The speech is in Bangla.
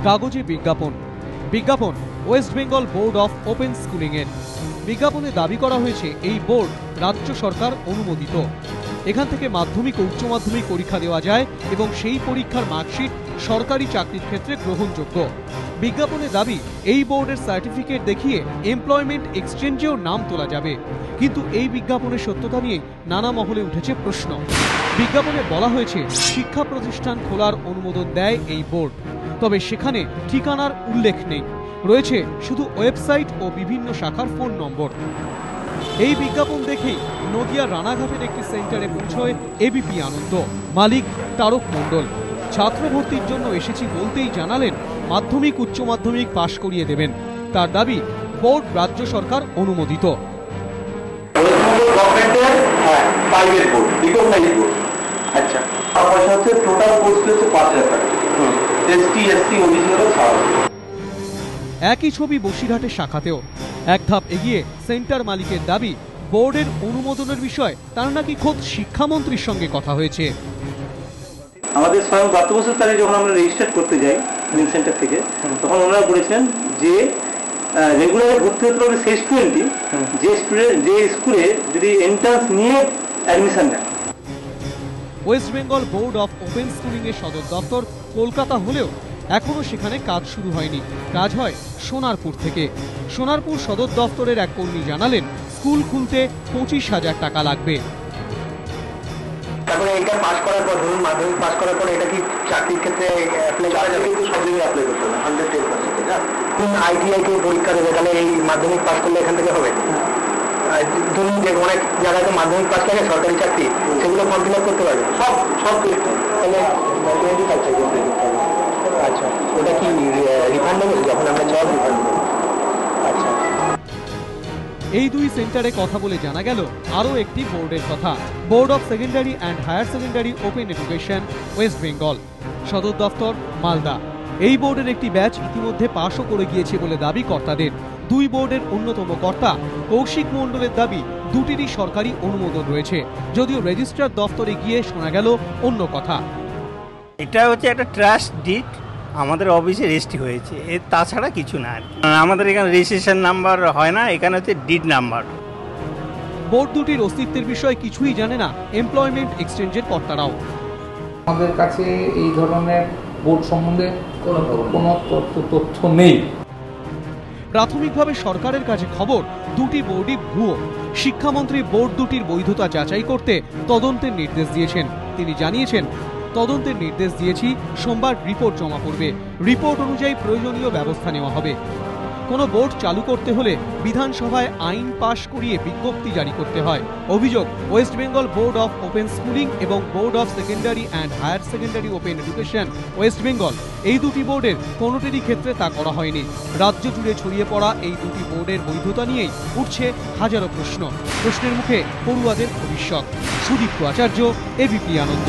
কাগজে বিজ্ঞাপন। বিজ্ঞাপন West Bengal board of open schooling এর। বিজ্ঞাপনে দাবি করা হয়েছে এই বোর্ড রাজ্য সরকার অনুমোদিত। এখান থেকে মাধ্যমিক ও উচ্চ মাধ্যমিক পরীক্ষা দেওয়া যায় এবং সেই পরীক্ষার মার্কশিট সরকারি চাকরির ক্ষেত্রে গ্রহণযোগ্য। বিজ্ঞাপনে দাবি এই বোর্ডের সার্টিফিকেট দেখিয়ে এমপ্লয়মেন্ট এক্সচেঞ্জেও নাম তোলা যাবে। কিন্তু এই বিজ্ঞাপনের সত্যতা নিয়ে নানা মহলে উঠেছে প্রশ্ন। বিজ্ঞাপনে বলা হয়েছে শিক্ষা প্রতিষ্ঠান খোলার অনুমোদন দেয় এই বোর্ড, তবে সেখানে ঠিকানার উল্লেখ নেই, রয়েছে শুধু ওয়েবসাইট ও বিভিন্ন শাখার ফোন নম্বর। এই বিজ্ঞাপন দেখেই নদিয়া রানাঘাটের একটি সেন্টারে পৌঁছয় এবিপি আনন্দ। মালিক তারক মণ্ডল ছাত্র ভর্তির জন্য এসেছি বলতেই জানালেন মাধ্যমিক উচ্চ মাধ্যমিক পাশ করিয়ে দেবেন। তার দাবি বোর্ড রাজ্য সরকার অনুমোদিত। একই ছবি বসিরহাটের শাখাতেও। এক ধাপ এগিয়ে সেন্টার মালিকের দাবি বোর্ডের অনুমোদনের বিষয় তার নাকি খোদ শিক্ষামন্ত্রীর সঙ্গে কথা হয়েছে। আমাদের স্বয়ং গত বছর তারিখে যখন আমরা রেজিস্টার করতে যাই লিঙ্ক সেন্টার থেকে, তখন ওনারা বলেছিলেন যে রেগুলার ভর্তি হতে হবে সেই স্টুডেন্টই যে স্কুলে যদি এন্ট্রান্স নিয়ে অ্যাডমিশন নেয়। West Bengal board of open schooling এর সদর দপ্তর কলকাতা হলেও এখনো সেখানে কাজ শুরু হয়নি। কাজ হয় সোনারপুর থেকে। সোনারপুর সদর দপ্তরের এক কর্মী জানালেন স্কুল খুলতে 25,000 টাকা লাগবে। তারপরে এটা পাস করার পর, ধরুন মাধ্যমিক পাস করার পর এটা কি চাকরির ক্ষেত্রে অ্যাপ্লাই করা যাবে? কিন্তু সব জায়গায় অ্যাপ্লাই করতে হবে 110%। কোন আইটিআই কেউ পরীক্ষা দেবে, তাহলে এই মাধ্যমিক পাস করলে এখান থেকে হবে? ধরুন যে অনেক জায়গায় মাধ্যমিক পাস লাগে সরকারি চাকরি, সেগুলো ফর্ম ফিল আপ করতে পারবে সব তাহলে 25 চাই। আচ্ছা, ওটা কি রিফান্ডেবল? যখন আমরা জব রিফান্ডেবল। আচ্ছা, এই দুই সেন্টারে কথা বলে জানা গেল আরও একটি বোর্ডের কথা। Board of secondary and higher secondary open education West Bengal, সদর দপ্তর মালদা। এই বোর্ডের একটি ব্যাচ ইতিমধ্যে পাশও করে গিয়েছে বলে দাবি কর্তাদের। দুই বোর্ডের অন্যতম কর্তা কৌশিক মণ্ডলের দাবি দুটিরই সরকারি অনুমোদন রয়েছে, যদিও রেজিস্ট্রার দপ্তরে গিয়ে শোনা গেল অন্য কথা। এটা হচ্ছে একটা ট্রাস্ট ডিড আমাদের অফিসে রেজিস্ট্রি হয়েছে, এর তাছাড়া কিছু না। আমাদের এখানে রেজিস্ট্রেশন নাম্বার হয় না, এখানে হচ্ছে ডিড নাম্বার। বোর্ড দুটির অস্তিত্বের বিষয়ে কিছুই জানে না এমপ্লয়মেন্ট এক্সচেঞ্জের কর্তারাও। আমাদের কাছে এই ধরনের বোর্ড সম্বন্ধে কোনো তথ্য নেই। প্রাথমিকভাবে সরকারের কাছে খবর দুটি বোর্ডই ভুয়ো। শিক্ষামন্ত্রী বোর্ড দুটির বৈধতা যাচাই করতে তদন্তের নির্দেশ দিয়েছেন। তিনি জানিয়েছেন তদন্তের নির্দেশ দিয়েছি, সোমবার রিপোর্ট জমা পড়বে। রিপোর্ট অনুযায়ী প্রয়োজনীয় ব্যবস্থা নেওয়া হবে। কোনো বোর্ড চালু করতে হলে বিধানসভায় আইন পাশ করিয়ে বিজ্ঞপ্তি জারি করতে হয়। অভিযোগ West Bengal board of open schooling এবং board of secondary and higher secondary open education West Bengal, এই দুটি বোর্ডের কোনোটিরই ক্ষেত্রে তা করা হয়নি। রাজ্য জুড়ে ছড়িয়ে পড়া এই দুটি বোর্ডের বৈধতা নিয়েই উঠছে হাজারো প্রশ্ন। প্রশ্নের মুখে পড়ুয়াদের ভবিষ্যৎ। সুদীপ্ত আচার্য, এবিপি আনন্দ।